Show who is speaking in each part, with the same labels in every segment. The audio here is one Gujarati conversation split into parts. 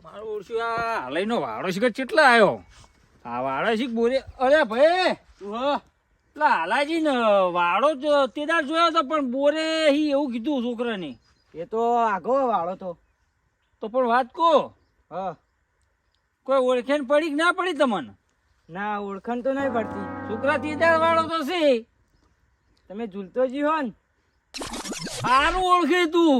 Speaker 1: મારું ઓળશું આ હાલઈનો વાળો શીખ કેટલા આવ્યો આ વાળો શીખ બોલે અરે ભાઈ પેલા હાલાજી ને વાળો જ તેદાર જોયો હતો પણ બોરે હી એવું કીધું છોકરાને
Speaker 2: એ તો આગો વાળો તો
Speaker 1: પણ વાત કહો
Speaker 2: હા
Speaker 1: કોઈ ઓળખેણ પડી કે ના પડી તમને
Speaker 2: ના ઓળખાણ તો નહીં પડતી.
Speaker 1: છોકરા તેદાર વાળો તો છે
Speaker 2: તમે ઝૂલતો જી હો ને
Speaker 1: સારું ઓળખે તું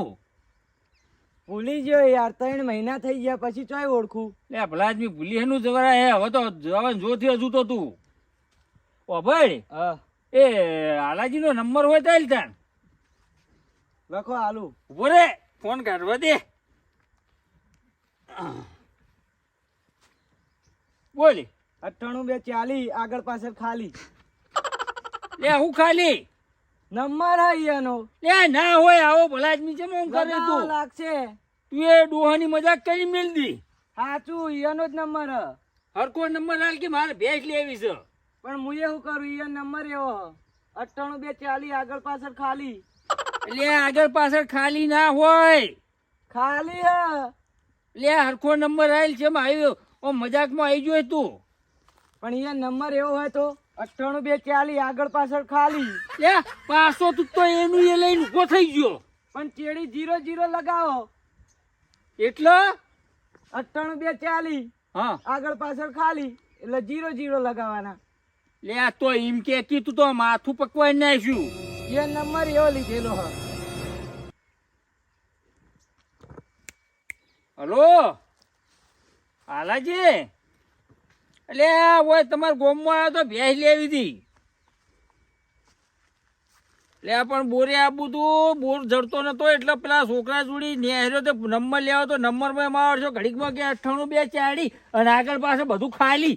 Speaker 2: ભૂલી ગયો યાર 3 મહિના થઈ ગયા પછી ચોય ઓળખું
Speaker 1: લે ભલા આદમી ભૂલી એનું જવરા હે હવે તો જવાન જોથી હજુ તો તું ઓ ભાઈ
Speaker 2: હા
Speaker 1: એ હાલાજી નો નંબર હોય તો તાન
Speaker 2: લખો આલુ
Speaker 1: ઉભો રે ફોન કાઢવા દે બોલી
Speaker 2: 98 240 આગળ પાછળ ખાલી
Speaker 1: લે હું ખાલી
Speaker 2: નંબર હે એનો
Speaker 1: લે ના હોય આવો ભલા આદમી છે મોમ કરે
Speaker 2: લગાવો
Speaker 1: તું
Speaker 2: લાગશે.
Speaker 1: તું એ ડોહાની મજાક કરી મેલ દી
Speaker 2: સાચું એનો જ નંબર હ.
Speaker 1: હરકો નંબર હાલ કે મારે ભેંસ લેવી છે
Speaker 2: પણ હું શું કરું એ નંબર એવો 98 240 આગળ પાછળ ખાલી
Speaker 1: એટલે આગળ પાછળ ખાલી ના હોય
Speaker 2: ખાલી હ
Speaker 1: લે હરખો નંબર આવેલ છે એમાં આવ્યો ઓ મજાકમાં આવી જોય તું
Speaker 2: પણ એ નંબર એવો હોય તો 98 240 આગળ પાછળ ખાલી
Speaker 1: લે પાછો તું તો એનું એ લઈને ઉભો થઈ ગયો
Speaker 2: પણ ચેડી 00 લગાવો
Speaker 1: એટલે
Speaker 2: 98 240
Speaker 1: હા
Speaker 2: આગળ પાછળ ખાલી એટલે 00 લગાવવાના.
Speaker 1: લે આ તો એમ કે તું તો માથું પકવાઈ નાખ્યું
Speaker 2: એ નંબર એવો લીધેલો હ.
Speaker 1: હલો હાલાજી એટલે ઓય તમારા ગોમમાં આવ્યો તો ભેંસ લેવી હતી લે પણ બોરે આપવું તું બોર જડતો નતો એટલે પેલા છોકરા જોડી નેહર્યો તો નંબર લેવો તો નંબર માં મારશો ઘડીકમાં કે 98 240 અને આગળ પાસે બધું ખાલી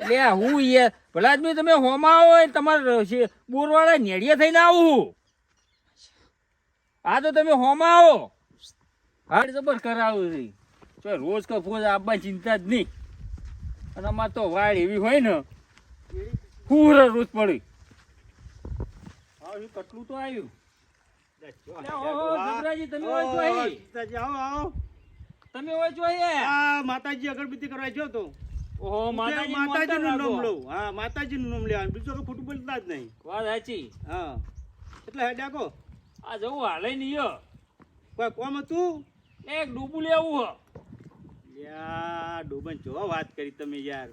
Speaker 1: લે હું યાર ભલા આદમી તમે હોમાં હોય તમારે બોરવાળા નેડિયા થઈને આવું હા તો તમે હોમાં આવો હાડ જબર કરાવું છે રોજ કફોજ આપવાની ચિંતા જ નહીં અને અમારે તો વાડ એવી હોય ને પૂર રોજ પડી કટલું તો આવ્યું તમે હોય છો
Speaker 3: માતાજી અગરબત્તી કરવા ગયો તો
Speaker 1: ઓહો
Speaker 3: માતાજી નું નામ લઉં. હા માતાજી નું નામ લેવાનું બીજું તો ખોટું બોલતા જ નહીં.
Speaker 1: વાત સાચી
Speaker 3: હા એટલે હેડ્યા કો
Speaker 1: આ જવું હાલે નહીં
Speaker 3: કોઈ કોમ હતું
Speaker 1: એક ડૂબું લેવું
Speaker 3: યાર ડોબન જો વાત કરી તમે યાર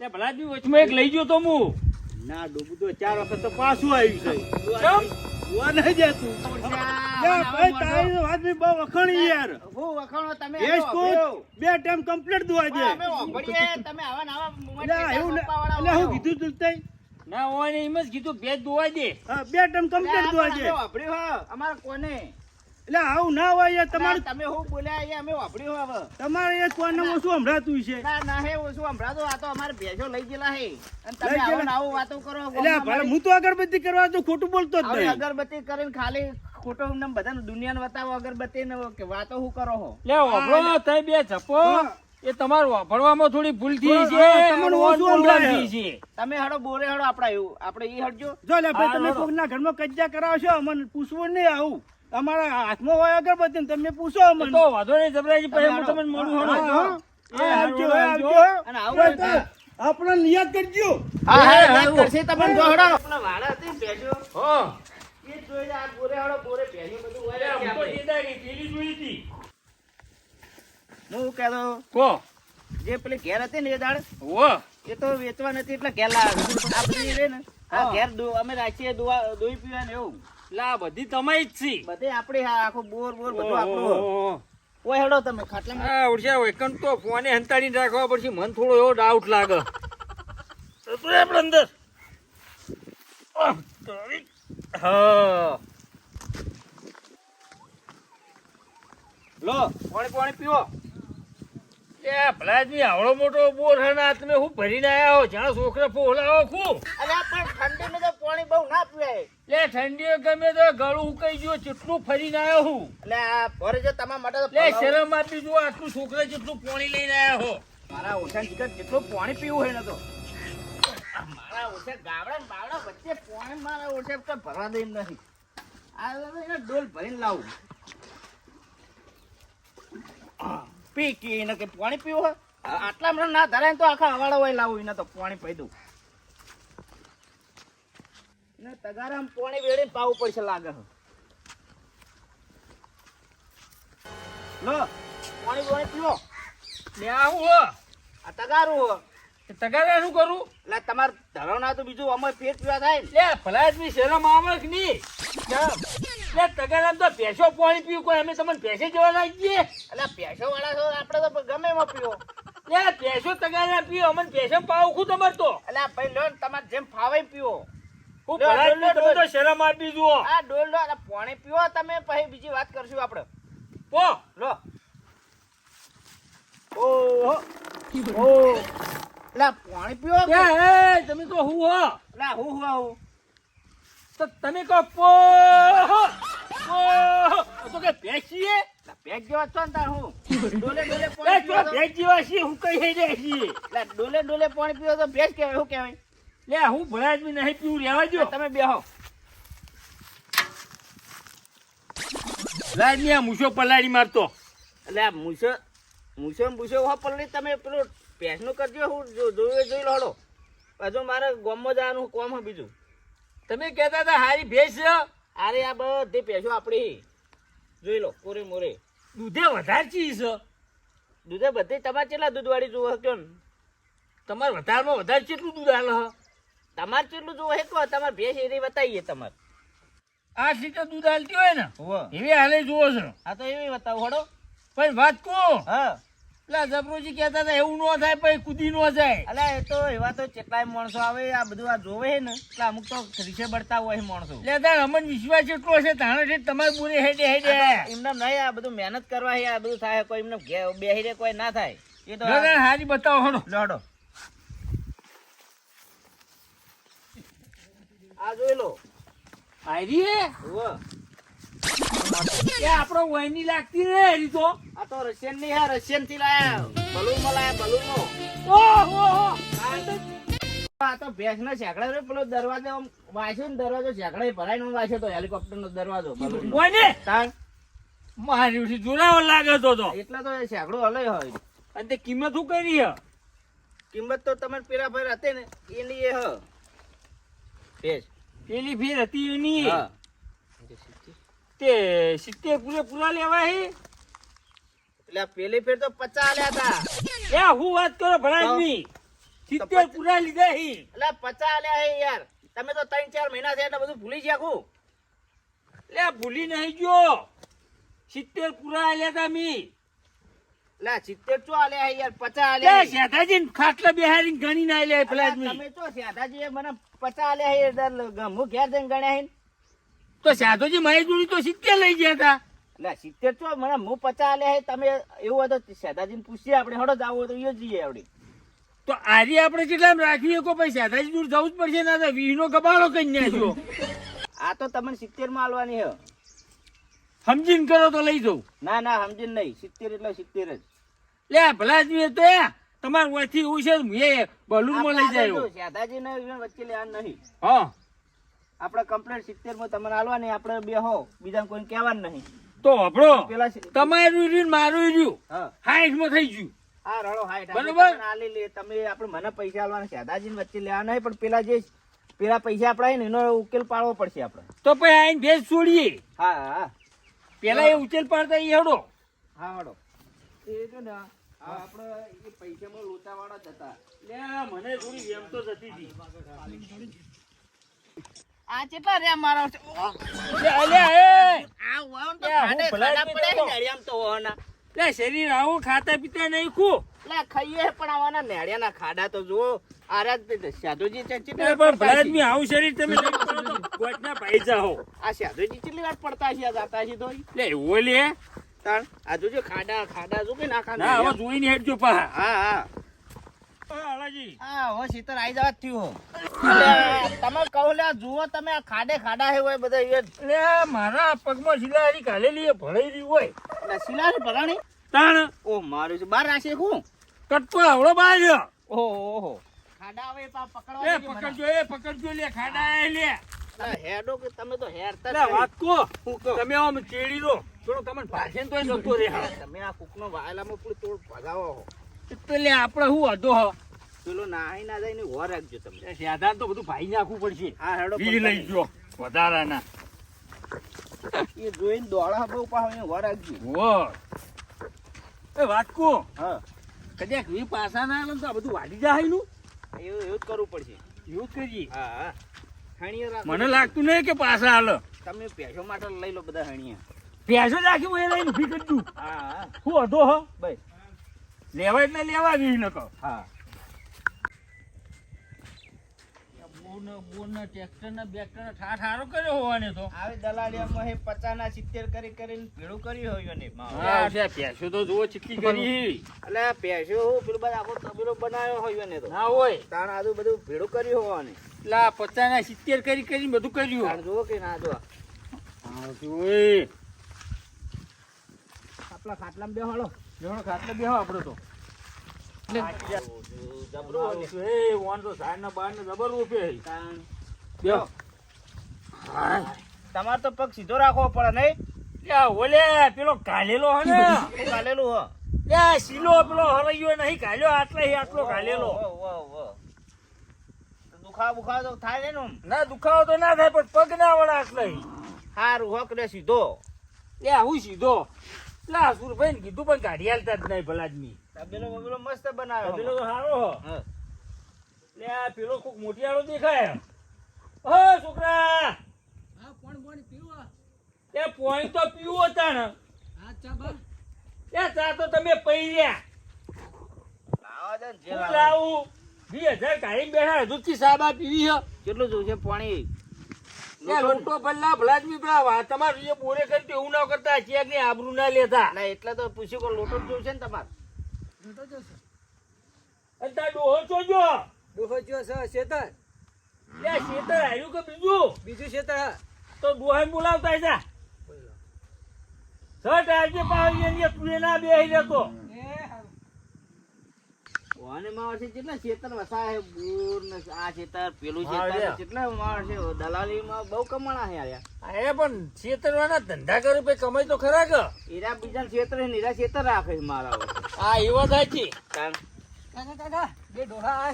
Speaker 1: તે ભલા જ વચમાં એક લઈ ગયો તો હું
Speaker 3: ના ડોબું તો 4 વખત તો પાછું આવ્યું છે
Speaker 1: કેમ?
Speaker 3: જોવા નહીં જતું યાર ભાઈ તારી વાત બી બહુ વખાણી યાર
Speaker 2: હું વખાણો તમે
Speaker 3: એસ કો 2 ટાઈમ કમ્પ્લીટ દુઆ દે
Speaker 2: અમે ઓગળીએ તમે આવા નવા મોમેન્ટ
Speaker 3: એટલે એવું એટલે હું કીધું તું
Speaker 1: ના હોય ને એમ જ કીધું ભેજ દોવાઈ દે
Speaker 3: હા 2 ટાઈમ કમ્પ્લીટ દુઆ દે
Speaker 2: અમાર કોને
Speaker 3: એટલે આવું ના હોય યાર તમારે
Speaker 2: તમે હું બોલ્યા એ અમે વાપર્યું હવે
Speaker 3: તમારે એ કોનામાં શું સંભળાતું છે
Speaker 2: ના હે ઓછું સંભળાતો આ તો અમારે ભેજો લઈ ગયેલા હે અને તમે
Speaker 3: લઈ
Speaker 2: આવો
Speaker 3: ગયેલા?
Speaker 2: આવો વાતો કરો
Speaker 3: એટલે ભલે હું તો અગરબત્તી કરવા તો ખોટું બોલતો જ
Speaker 2: હવે
Speaker 3: નહીં
Speaker 2: અગરબત્તી કરીને ખાલી ખોટો નામ બધાને દુનિયાને બતાવો અગરબત્તી ને કે વાતો હું કરો હો
Speaker 1: લે વાપરો થઈ બે જપો એ તમારું વાપરવામાં થોડી ભૂલ થઈ છે
Speaker 3: તમને
Speaker 1: ઓન
Speaker 3: ઓછું
Speaker 1: બોલવાની
Speaker 3: સંભળાય.
Speaker 1: છે
Speaker 2: તમે હડો બોરે હડો આપડા એવું આપણે ઈ હટજો
Speaker 3: જો લે ભાઈ તમે
Speaker 1: હા,
Speaker 3: કોકના ઘરમાં કજ્જા કરાવશો મને પૂછવું નહીં આવું તમારા હાથમાં હોય અગરબત્તી ને તમે પૂછો
Speaker 1: એ
Speaker 3: મને
Speaker 1: તો વાંધો નહીં જબરાજી પછી હું તમને મળું
Speaker 3: હા,
Speaker 1: હળો
Speaker 3: હા.
Speaker 1: એ
Speaker 3: આવજો
Speaker 1: આવજો.
Speaker 2: અને આવું
Speaker 3: તો આપણે નિયત કરજો
Speaker 2: હા
Speaker 1: હા,
Speaker 2: હા
Speaker 1: હા,
Speaker 2: કરશે તમને જો હડો આપણા વાડા હતી ભેજો
Speaker 1: હા
Speaker 2: એ જોઈ આ બોરે હડો બોરે ભેજો બધું હોય
Speaker 1: અરે, હું તો
Speaker 2: આપણે.
Speaker 1: જીંદાગી પેલી જોઈ હતી
Speaker 2: હું કહેતો
Speaker 1: કો
Speaker 2: જે પેલી ઘેર હતી ને એ દાડ
Speaker 1: વો
Speaker 2: એ તો વેચવા નથી એટલે ઘેર લાવે આ બધી રે ને આ
Speaker 1: હા.
Speaker 2: ઘેર અમે રાખીએ દોઈ પીવા ને એવું
Speaker 1: લા બધી તમારી જ છે
Speaker 2: બધે આપણી હા આખો બોર બધું આપણું
Speaker 1: ઓહો.
Speaker 2: ઓય હેડો તમે ખાટલામાં
Speaker 1: આ ઉડ્યા વેકન તો ફોને હંતાડીને રાખવા પડશે મને થોડો એવો ડાઉટ લાગે તો તું આપણે અંદર આહ, તારી. હા લો પાણી પીવો એ ભલાજી આવડો મોટો બોર હે ને આ તમે હું ભરીને આયા હો જ્યાં છોકરા ફોલાવો ખૂબ
Speaker 2: અરે પણ ઠંડીમાં તો પાણી બહુ ના પીવાય
Speaker 1: લે ઠંડીઓ ગમે તો ગળું ઉકાઈ ગયો કેટલું ફરીને આવ્યો હું
Speaker 2: એટલે આ ભરે જો તમારા માટે તો
Speaker 1: લે
Speaker 2: ફરવા-
Speaker 1: શરમ આપી જુઓ આટલું છોકરા જેટલું પાણી લઈને આવ્યા હો
Speaker 2: મારા ઓછા ચિકન જેટલું પાણી પીવું હોય ને તો મારા ઓછા ગાવડા ને બાવડા વચ્ચે પાણી મારા ઓછે તો ભરવા દે એમ નથી આ એને ડોલ ભરીને લાવું પી કે એને કે પાણી પીવું હોય આટલા હમણાં ના ધરાય ને તો આખા હવાળો હોય લાવું એને તો પાણી પી દઉં ને તગારામ પાણી વેડીને પાવું પડશે લાગે છે લો પાણી પીવો
Speaker 1: લે આવું હો
Speaker 2: આ તગારું હો
Speaker 1: તગારા શું કરું
Speaker 2: એટલે તમારે ધરો ના તો બીજું અમે પેટ પીવા થાય ને
Speaker 1: લે ભલા આદમી શરમ આવે કે નહીં લે તગારામ તો ભેંસો પાણી પીવું કોઈ અમે તમને ભેંસે જવા લાગીએ
Speaker 2: એટલે પૈસો વાળા છો આપણે તો ગમે એમાં પીવો
Speaker 1: લે ભેંસો તગારા પીવો અમને ભેંસો પાવું ખું તમારે તો
Speaker 2: એટલે ભાઈ લો ને તમારે જેમ ફાવે એમ પીવો
Speaker 1: હું ભલા આદમી તમે તો શરમ આપી જુઓ
Speaker 2: આ ડોલ લો અને પાણી પીવો તમે પછી બીજી વાત કરશું આપણે
Speaker 1: પો
Speaker 2: લો ઓહો ઓ લા પાણી પીવો
Speaker 1: એ તમે તો હું હો
Speaker 2: લા હું આવું
Speaker 1: તો તમે કહો પો તો કે ભેંસીએ
Speaker 2: લા પેક જેવા છો ને તાર હું ડોલે ડોલે
Speaker 1: એ
Speaker 2: પાણી
Speaker 1: તો
Speaker 2: પીવો તો
Speaker 1: ભેંસ જેવા છીએ હું કઈ હઈ જાય છીએ
Speaker 2: લા ડોલે ડોલે પાણી પીવો તો ભેંસ કહેવાય શું કહેવાય
Speaker 1: લે હું ભલા આદમી નહીં પીવું રહેવા જો
Speaker 2: તમે બેહો
Speaker 1: લાડની આ મૂછો પલાડી મારતો
Speaker 2: એટલે આ મૂછો હો પલ્લી તમે પેલું ભેંસનું કરજો હું જોઈ લો હળો હજુ મારે ગામમાં જવાનું કોમ હે બીજું
Speaker 1: તમે કહેતા હતા હારી ભેંસ છે
Speaker 2: અરે આ બધી ભેંસો આપણી જોઈ લો પૂરે મોરે
Speaker 1: દૂધે વધારે ચીજ છે
Speaker 2: દૂધે બધી તમારે કેટલા દૂધવાળી જોવો કયો ને
Speaker 1: તમારે વધારેમાં વધારે કેટલું દૂધ હાલે છે
Speaker 2: તમારે કેટલું જોવો હે કહો તમારે ભેંસ એરી બતાવીએ તમારે
Speaker 1: 8 લીટર દૂધ હાલતી હોય ને
Speaker 2: હોવે
Speaker 1: એવી હાલે જુઓ છો
Speaker 2: હા તો એવી બતાવો હળો
Speaker 1: પણ વાત કહો
Speaker 2: હા
Speaker 1: પેલા જબરોજી કહેતા હતા એવું ન થાય પછી કૂદી ન જાય
Speaker 2: અલ્યા એ તો એવા તો કેટલાય માણસો આવે આ બધું આ જોવે હે ને એટલે અમુક તો રીસે બળતા હોય માણસો
Speaker 1: એટલે તાર અમન વિશ્વાસ એટલો છે તાણે છે તમારે બોરે હેડે હેડે
Speaker 2: એમને નહીં આ બધું મહેનત કરવા હે આ બધું થાય કોઈ એમને બેહી રે કોઈ ના થાય એ તો
Speaker 1: હારી બતાવો હડો
Speaker 2: લડો આ જોઈ લો
Speaker 1: હારી
Speaker 2: હોવે
Speaker 1: એ આપણો વહીની લાગતી રે હરી તો
Speaker 2: આ તો રશિયન ની હે રશિયન થી લાયા બલૂન માં લાયા બલૂન નો
Speaker 1: ઓહો
Speaker 2: આ તો ભેંસ ના શેકડા રે પેલો દરવાજો વાંચ્યો ને દરવાજો શેકડા ભરાય નો વાંચ્યો તો હેલિકોપ્ટર નો દરવાજો બલૂન
Speaker 1: કોઈને
Speaker 2: તાણ
Speaker 1: મારી ઉઠી જોરાવો લાગે તો
Speaker 2: એટલે તો એ શેકડો હલે હોય
Speaker 1: અને તે કિંમત શું કરી હે
Speaker 2: કિંમત તો તમે પેલા ભાઈ હતી ને એની એ હ ભેંસ
Speaker 1: પેલી ફેર હતી એની
Speaker 2: હા
Speaker 1: તે 70 પૂરેપૂરા લેવા હે
Speaker 2: એટલે પેલી ફેર તો 50 આલ્યા હતા
Speaker 1: એ હું વાત કરો ભરાજની 70 પૂરા લીધા હે
Speaker 2: એટલે 50 આલ્યા હે યાર તમે તો 3-4 મહિના થયા એટલે બધું ભૂલી ગયા કુ
Speaker 1: લે ભૂલી નહીં ગયો 70 પૂરા આલ્યા તા મી
Speaker 2: એટલે 70 ચો આલ્યા હે યાર 50
Speaker 1: લે
Speaker 2: આલ્યા હે.
Speaker 1: શેઠાજી ખાટલા બેહારીને ગણી ના લે પેલા
Speaker 2: અલા, તમે તો શેઠાજીએ મને 50 આલ્યા હે દર હું ઘેર જઈને ગણ્યા હે
Speaker 1: તો સાધુજી મારી જોડી તો 70 લઈ ગયા હતા
Speaker 2: એટલે 70 ચો મને હું 50 આલ્યા હે તમે એવું હોય તો શેઠાજીને પૂછીએ આપણે હળો જ આવું હોય તો ઈ જ જઈએ આપણે
Speaker 1: તો આજે આપણે કેટલા રાખીએ કો પછી સાધાજી દૂર જવું જ પડશે ના તો 20 નો ગબાડો કઈ નાખ્યો
Speaker 2: આ તો તમને 70 માં આલવાની હે
Speaker 1: સમજીને કરો તો લઈ જવું
Speaker 2: ના ના સમજીને નહીં 70 એટલે 70 જ
Speaker 1: લે ભલા આદમી તો તમારે વચ્ચે એવું છે મેં બલૂનમાં લઈ જાય
Speaker 2: શેઠાજી ને વચ્ચે લેવાનું નહીં
Speaker 1: હા
Speaker 2: આપણે કમ્પ્લેટ 70 માં તમને આલવાની આપણે બે હો બીજા કોઈને કહેવાનું નહીં
Speaker 1: તો આપણો
Speaker 2: પેલા
Speaker 1: તમારું રહ્યું મારું રહ્યું
Speaker 2: હા
Speaker 1: 60 માં થઈ ગયું
Speaker 2: હા રડો હાઈટ
Speaker 1: બરોબર.
Speaker 2: આલી લે તમે આપણે મને પૈસા આલવાના શેઠાજી વચ્ચે લેવાના નહીં પણ પેલા પૈસા આપણા હે ને એનો ઉકેલ પાડવો પડશે આપણે
Speaker 1: તો પછી આઈને ભેજ છોડીએ
Speaker 2: હા હા
Speaker 1: પેલા એ ઉચેલ પાડતા એ હેડો
Speaker 2: હા હડો એ જો ને આપણે એ પૈસામાં લોચાવાળા જ હતા
Speaker 1: લે મને થોડી વેમ તો જતી હતી
Speaker 2: આ કેટલા રે મારો
Speaker 1: લે અલ્યા એ
Speaker 2: આ વાવ તો
Speaker 1: એ,
Speaker 2: ખાડે
Speaker 1: હું ભલા
Speaker 2: ખાડા
Speaker 1: જ
Speaker 2: પડે
Speaker 1: નતો.
Speaker 2: નેડિયામ તો હોના
Speaker 1: લે શરીર આવું ખાતા પીતા નહીં ખું
Speaker 2: લે ખાઈએ પણ આવાના નેડિયાના ખાડા તો જુઓ આરાજ સાધુજી
Speaker 1: એ પણ ભલા આદમી આવું શરીર તમે લઈને પડો તો ગોઠના પાઈ જાઓ
Speaker 2: આ સાધુજી કેટલી વાર પડતા છે જાતા છે તો
Speaker 1: લે એવો લે
Speaker 2: તાણ આ જોજો ખાડા જો કે નાખા
Speaker 1: ના હવે જોઈને હેડજો પા
Speaker 2: હા હા
Speaker 1: હાલાજી
Speaker 2: હા હવે શીતળ આઈ જવા જ થયું તમે કહો લે જુઓ તમે આ ખાડા હે હોય બધા એ
Speaker 1: લે મારા પગમાં શિલારી કાલેલી ભળાઈ રહી હોય
Speaker 2: સિલાર ભરાણી
Speaker 1: તાણ
Speaker 2: ઓ મારું છે બાર રાશે હું
Speaker 1: કટકો આવડો બાજ
Speaker 2: ઓહો ખાડા આવે પકડવા
Speaker 1: પકડજો લે ખાડા આયા લે
Speaker 2: હેડો કે તમે તો હેરતા
Speaker 1: લે વાત કો તમે આમ ચેડી દો થોડો તમને ભાષે તોય જતો રે
Speaker 2: તમે આ કૂકનો વાયલામાં પેલું તોડ ભગાવો હો.
Speaker 1: એટલે આપણે શું હતો હ
Speaker 2: પેલો નાહી ના જાય ને હોર રાખજો તમે.
Speaker 1: સાધારણ તો બધું ભાઈ નાખવું પડશે
Speaker 2: હા હેડો
Speaker 1: વી લઈ ગયો વધારાના
Speaker 2: એ જોઈને દોડા બહુ પાછો હોર રાખજો.
Speaker 1: વો એ વાતકો
Speaker 2: હા
Speaker 1: કદાચ વી પાસા ના આવે ને તો આ બધું વાડી જાય નું
Speaker 2: એવું એવું જ કરવું પડશે.
Speaker 1: એવું જ કરીએ
Speaker 2: હા હા હણીઓ રાખો.
Speaker 1: મને લાગતું નહીં કે પાસા હાલ
Speaker 2: તમે પેશો માટે લઈ લો બધા હણીયા.
Speaker 1: પેસો જ રાખી હું એ લઈને ઉભી કરી દઉં
Speaker 2: હા હા
Speaker 1: શું હતો હ
Speaker 2: બસ
Speaker 1: લેવા એટલે લેવા વી ન કહો
Speaker 2: હા
Speaker 1: બોન ટ્રેક્ટર ના બેક્ટર ના ઠાઠ હારો કર્યો હોવાને તો
Speaker 2: આવે દલાલિયામાં હે 50 ના 70 કરી કરીને ભેળું કર્યું હોય ને
Speaker 1: પેસો તો જુઓ ચીટલી કરી
Speaker 2: એટલે પેશો હું પેલું બધા આખો તબેલો બનાવ્યો હોય ને તો
Speaker 1: ના હોય
Speaker 2: તાણ આજુ બધું ભેળું કર્યું હોવાને.
Speaker 1: એટલે આ 50 ના 70 કરી કરીને બધું કર્યું
Speaker 2: તાણ જુઓ કે ના જુઓ.
Speaker 1: ઓય
Speaker 2: આપણા ખાટલામાં બેહાડો.
Speaker 1: જેવડો ખાટલે બેહો આપણો તો
Speaker 2: જબરો હોય ને.
Speaker 1: એ વોન તો સાઈડ ના બાર ને જબર રૂપે
Speaker 2: તાણ
Speaker 1: બેહો
Speaker 2: તમારે તો પગ સીધો રાખવો પડે નહીં.
Speaker 1: યા ઓલે પેલો કાલેલો હે ને
Speaker 2: શું ગાલેલું હો?
Speaker 1: યા શીલો પેલો હરૈયો નહીં કાલ્યો આટલો કાલેલો
Speaker 2: દુખાવો બુખાવો તો થાય ને આમ.
Speaker 1: ના દુખાવો તો ના થાય પણ પગ ના વળે આટલે
Speaker 2: હારું હોક રે સીધો.
Speaker 1: એ હું સીધો લા સુરભાઈ ને કીધું પણ કાઢી હાલતા જ નહીં ભલાદમી
Speaker 2: તબેલો બબેલો મસ્ત બનાવ્યો.
Speaker 1: પેલો તો સારો હો
Speaker 2: હા.
Speaker 1: લે આ પેલો કોક મોટિયાળો દેખાય ઓ છોકરા એ પોઈન્ટ તો પીવો હતા ને એ ચા તો તમે પી રહ્યા
Speaker 2: લાવો દે ને જે
Speaker 1: હું
Speaker 2: લાવો.
Speaker 1: લાવું 20,000 કાઢી બેઠા હજુ થી સાબા પીવી હે
Speaker 2: કેટલું જોશે પાણી?
Speaker 1: લે લોટો ભલા ભલાદમી પેલા તમારે જે બોરે કરતી એવું ના કરતા ચેક ની આબરૂ ના લેતા
Speaker 2: ના એટલે તો પૂછ્યું કે લોટો જ જોશે ને તમારે.
Speaker 1: અને તાર ડોહો ચોજો
Speaker 3: ડોહો જો શેતર
Speaker 1: લે શેતર આવ્યું કે બીજું
Speaker 3: બીજું શેતર
Speaker 1: તો ડોહાને બોલાવતા જા સટ આજે પાવી ને તું ના બેહી જતો
Speaker 2: વાને માવર છે કેટલા ખેતર વસાય છે, બોર ને આ ખેતર પેલું
Speaker 1: હા,
Speaker 2: ખેતર
Speaker 1: લ્યા.
Speaker 2: કેટલા માવર છે. દલાલીમાં બહુ કમાણા છે યાર.
Speaker 1: એ પણ છેતરવાના ધંધા કરે પછી કમાઈ તો ખરા કે
Speaker 2: એરા બીજા ખેતર છે ને એરા ખેતર રાખે છે મારા વખતે.
Speaker 1: આ એવા થાય છે
Speaker 2: કારણ
Speaker 3: કાકા બે ડોહા આ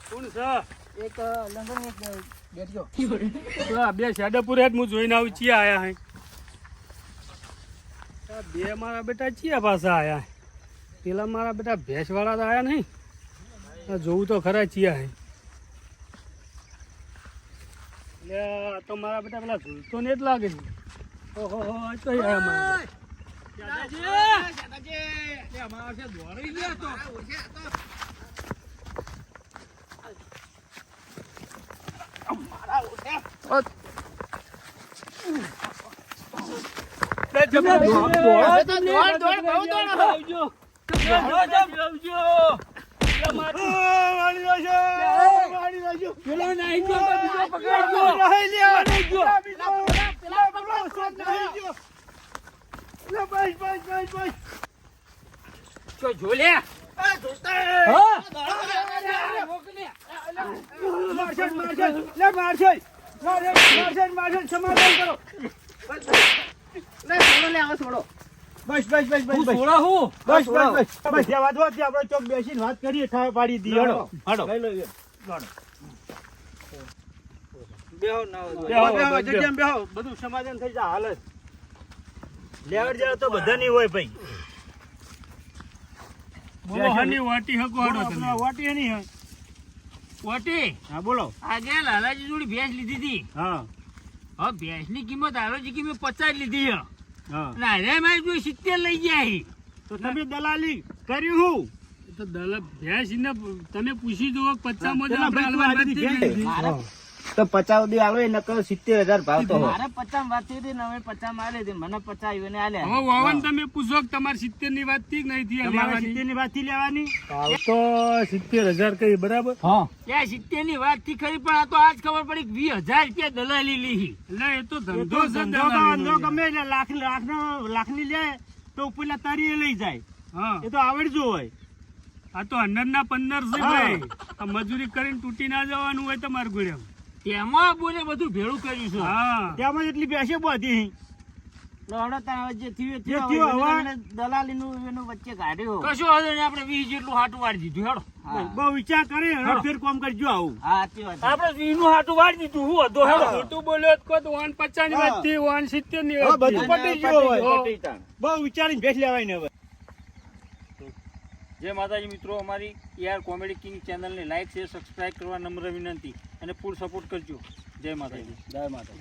Speaker 1: કોણ છે
Speaker 3: એક લંગણ એક બેઠજો
Speaker 4: બે સાડાપુર હું જોઈને આવું ચિયા આયા હે આ બે મારા બેટા ચિયા પાછા આયા પેલા મારા બેટા ભેંસ વાળા તો આયા નહીં આ જોવું તો ખરા ચિયા હે એટલે આ તો મારા બેટા પેલા ઝૂલતો ને જ લાગે છે ઓહો હો આ તો આયા મારા
Speaker 1: જોલે
Speaker 3: સમાધાન કરો
Speaker 2: લે છોડો લે, આવો છોડો.
Speaker 3: બસ બસ બસ બસ બસ
Speaker 1: સોળા હું
Speaker 3: બસ બસ બસ બસ ત્યાં વાત વાત આપણે ચોક બેસીને વાત કરીએ ઠાવ પાડી દઈએ હડો
Speaker 1: હડો.
Speaker 3: લઈ લો
Speaker 2: બેહો ના હોય.
Speaker 3: બેહો બેહો જગ્યામાં બેહો બધું સમાધાન થઈ જાય હાલ જ લેવડ જાવ તો બધા નહીં હોય ભાઈ
Speaker 4: બોલો હાની વાટી હકો હાડો તમે
Speaker 3: વાટી નહીં હે
Speaker 1: ઓટી
Speaker 3: હા બોલો
Speaker 1: આજે લાલાજી જોડી ભેંસ લીધી હતી
Speaker 3: હા
Speaker 1: હવે ભેંસ ની કિંમત લાલાજી કિંમત 50 લીધી હે
Speaker 3: હા
Speaker 1: ના રે મારી જોઈ 70 લઈ જાય
Speaker 3: તો તમે દલાલી કર્યું હું
Speaker 4: તો દલા ભેંસ ને તમે પૂછી જુઓ 50 માં
Speaker 3: પેલા ભાઈ તું આજની ભેંસ લીધી.
Speaker 2: તો 50 દી આલો એ નકર 70,000 ભાવ તો હોય.
Speaker 3: મારે
Speaker 2: 50 વાત થઈ હતી ને હવે 50 માં આલે મને 50 ઈવને આલ્યા.
Speaker 4: હવે વાવન તમે પૂછો કે તમારે 70 ની વાત થી નહીં થી
Speaker 3: તમારે
Speaker 4: લેવાની
Speaker 3: 70 ની વાતથી લેવાની
Speaker 4: તો 70,000 કઈ બરાબર
Speaker 3: હા
Speaker 1: ત્યાં 70 ની વાત થી ખરી પણ આ તો આજ ખબર પડી કે 20,000 રૂપિયા દલાલી લીધી
Speaker 4: એટલે એ તો
Speaker 3: એ તો
Speaker 4: ધંધો છે
Speaker 3: ધંધો તો
Speaker 4: દલાલીનો.
Speaker 3: ધંધો ગમે એટલે લાખની લે તો ઉપરલા તારી એ લઈ જાય
Speaker 4: હા
Speaker 3: એ તો આવડજો હોય
Speaker 4: આ તો 100 ના 15 છે
Speaker 3: હા.
Speaker 4: ભાઈ આ મજૂરી કરીને તૂટી ના જવાનું હોય તમારે ગુડ્યા
Speaker 1: તેમાં બોલે બધું ભેળું કર્યું છે
Speaker 4: હા
Speaker 3: ત્યાંમાં એટલી બેસે બધી
Speaker 2: લડો તાર જે થયું એ
Speaker 3: જે
Speaker 2: થયું.
Speaker 3: થયું હવે.
Speaker 2: હવે દલાલીનું એનું વચ્ચે કાઢ્યો.
Speaker 1: કશું વાંધો નહીં, આપણે 20 જેટલું હાટું વાળી દીધું હેડો.
Speaker 2: હા.
Speaker 3: બહુ વિચાર કરી હરફેર કામ કરજો આવું.
Speaker 2: હા, સાચી વાત છે.
Speaker 1: આપણે 20 નું હાટું વાળી દીધું, હું હતો હેડો.
Speaker 4: ખોટું બોલ્યો તો કહો તો 150 ની વાત થી 170 ની
Speaker 3: હા,
Speaker 4: વાત
Speaker 3: બધું
Speaker 4: થી.
Speaker 3: પતી ગયું હવે.
Speaker 2: પતી તાણ.
Speaker 3: બહુ વિચારીને ભેસ લેવાય ને હવે.
Speaker 1: જય માતાજી મિત્રો, અમારી યાર કોમેડી કિંગ ચેનલને લાઈક શેર સબસ્ક્રાઇબ કરવા નમ્ર વિનંતી અને ફૂલ સપોર્ટ કરજો. જય માતાજી.
Speaker 3: જય માતા.